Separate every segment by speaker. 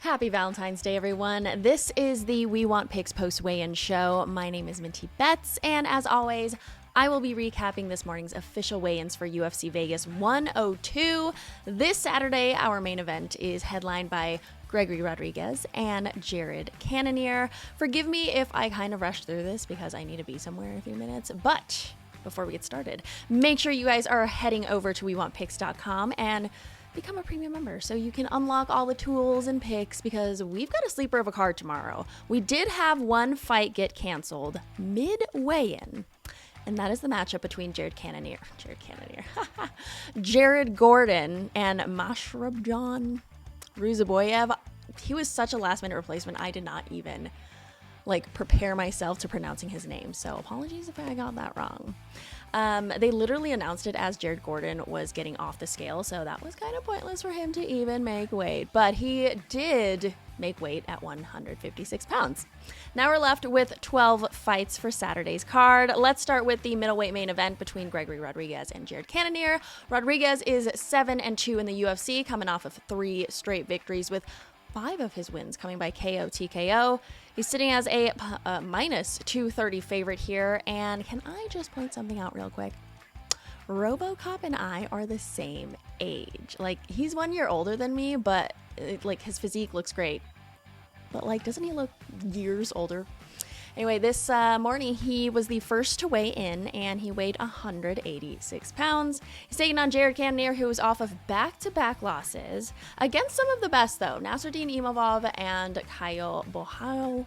Speaker 1: Happy Valentine's Day, everyone. This is the We Want Picks post weigh-in show. My name is Minty Bets, and as always, I will be recapping this morning's official weigh-ins for UFC Vegas 102. This Saturday, our main event is headlined by Gregory Rodrigues and Jared Cannonier. Forgive me if I kind of rushed through this because I need to be somewhere in a few minutes, but before we get started, make sure you guys are heading over to WeWantPicks.com and become a premium member so you can unlock all the tools and picks because we've got a sleeper of a card tomorrow. We did have one fight get canceled mid-weigh-in, and that is the matchup between Jared Gordon and Mashrabjan Ruzaboyev. He was such a last-minute replacement, I did not even prepare myself to pronouncing his name, so apologies if I got that wrong. They literally announced it as Jared Gordon was getting off the scale, so that was kind of pointless for him to even make weight, but he did make weight at 156 pounds. Now we're left with 12 fights for Saturday's card. Let's start with the middleweight main event between Gregory Rodrigues and Jared Cannonier. Rodrigues is 7-2 in the UFC, coming off of 3 straight victories, with 5 of his wins coming by KO TKO. He's sitting as a minus 230 favorite here. And can I just point something out real quick? RoboCop and I are the same age. He's 1 year older than me, but his physique looks great. But doesn't he look years older? Anyway, this morning he was the first to weigh in, and he weighed 186 pounds. He's taking on Jared Cannonier, who is off of back-to-back losses against some of the best, though. Nasruddin Imavov and Khayo Bohalo.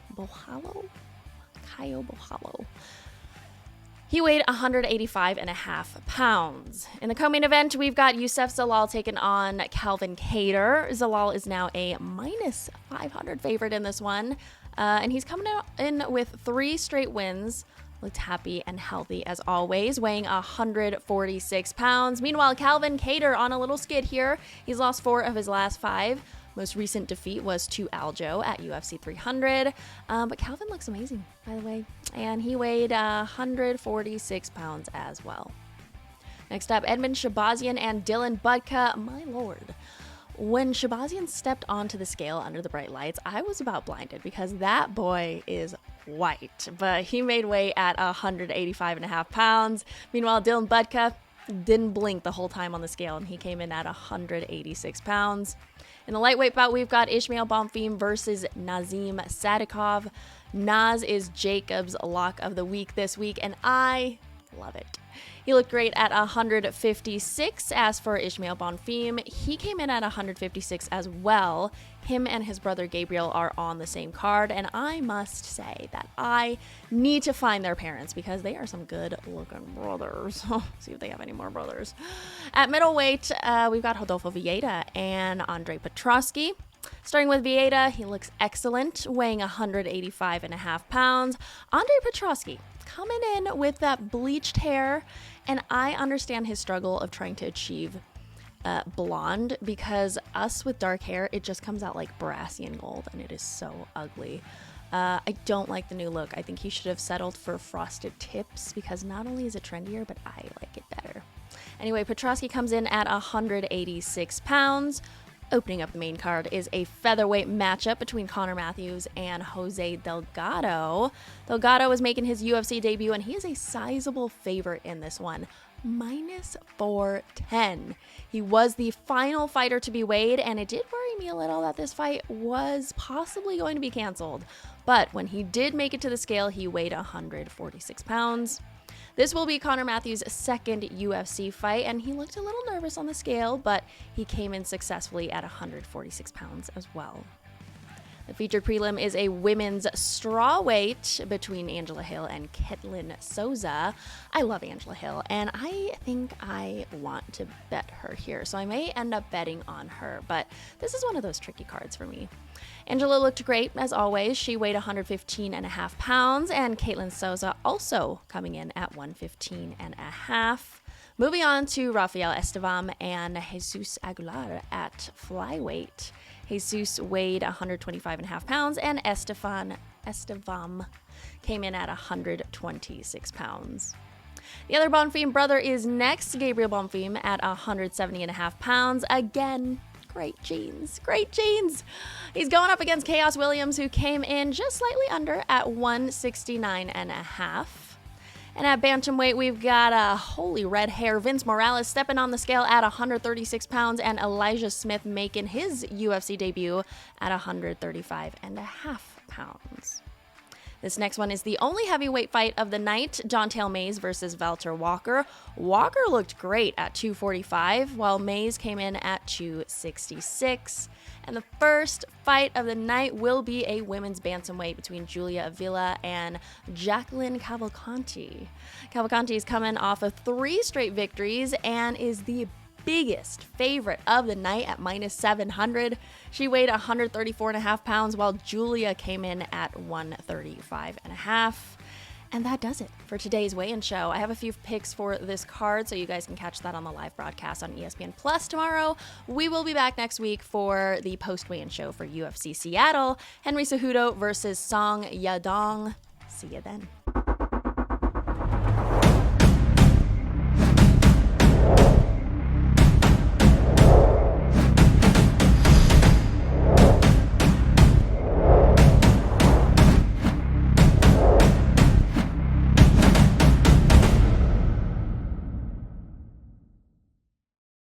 Speaker 1: He weighed 185.5 pounds. In the co-main event, we've got Youssef Zalal taking on Calvin Kattar. Zalal is now a minus 500 favorite in this one. And he's coming in with 3 straight wins. Looked happy and healthy as always, weighing 146 pounds. Meanwhile, Calvin Kattar on a little skid here. He's lost 4 of his last 5. Most recent defeat was to Aljo at UFC 300. But Calvin looks amazing, by the way. And he weighed 146 pounds as well. Next up, Edmund Shabazian and Dylan Budka. My lord. When Shabazian stepped onto the scale under the bright lights, I was about blinded because that boy is white. But he made weight at 185.5 pounds. Meanwhile, Dylan Budka didn't blink the whole time on the scale, and he came in at 186 pounds. In the lightweight bout, we've got Ismail Bonfim versus Nazim Sadikov. Naz is Jacob's lock of the week this week, and I love it. He looked great at 156. As for Ismail Bonfim, he came in at 156 as well. Him and his brother Gabriel are on the same card, and I must say that I need to find their parents because they are some good-looking brothers. See if they have any more brothers. At middleweight, we've got Rodolfo Vieira and Andre Petroski. Starting with Vieira, he looks excellent, weighing 185.5 pounds. Andre Petroski coming in with that bleached hair, and I understand his struggle of trying to achieve blonde because us with dark hair, it just comes out like brassy and gold, and it is so ugly. I don't like the new look. I think he should have settled for frosted tips because not only is it trendier, but I like it better. Anyway, Petroski comes in at 186 pounds. Opening up the main card is a featherweight matchup between Connor Matthews and Jose Delgado. Delgado is making his UFC debut, and he is a sizable favorite in this one, minus 410. He was the final fighter to be weighed, and it did worry me a little that this fight was possibly going to be canceled. But when he did make it to the scale, he weighed 146 pounds. This will be Connor Matthews' second UFC fight, and he looked a little nervous on the scale, but he came in successfully at 146 pounds as well. The featured prelim is a women's strawweight between Angela Hill and Ketlin Souza. I love Angela Hill, and I think I want to bet her here, so I may end up betting on her, but this is one of those tricky cards for me. Angela looked great, as always. She weighed 115.5 pounds, and Ketlin Souza also coming in at 115.5. Moving on to Rafael Estevam and Jesus Aguilar at flyweight. Jesus weighed 125.5 pounds, and Estevam came in at 126 pounds. The other Bonfim brother is next, Gabriel Bonfim at 170.5 pounds. Again, Great genes. Great genes. He's going up against Khaos Williams, who came in just slightly under at 169.5. And at bantamweight, we've got a holy red hair Vince Morales stepping on the scale at 136 pounds, and Elijah Smith making his UFC debut at 135.5 pounds. This next one is the only heavyweight fight of the night, Don'Tale Mayes versus Valter Walker. Walker looked great at 245, while Mayes came in at 266. And the first fight of the night will be a women's bantamweight between Julia Avila and Jacqueline Cavalcanti. Cavalcanti is coming off of 3 straight victories and is the biggest favorite of the night at -700. She weighed 134.5 pounds, while Julia came in at 135.5. And that does it for today's weigh-in show. I have a few picks for this card, so you guys can catch that on the live broadcast on ESPN Plus tomorrow. We will be back next week for the post-weigh-in show for UFC Seattle. Henry Cejudo versus Song Yadong. See you then.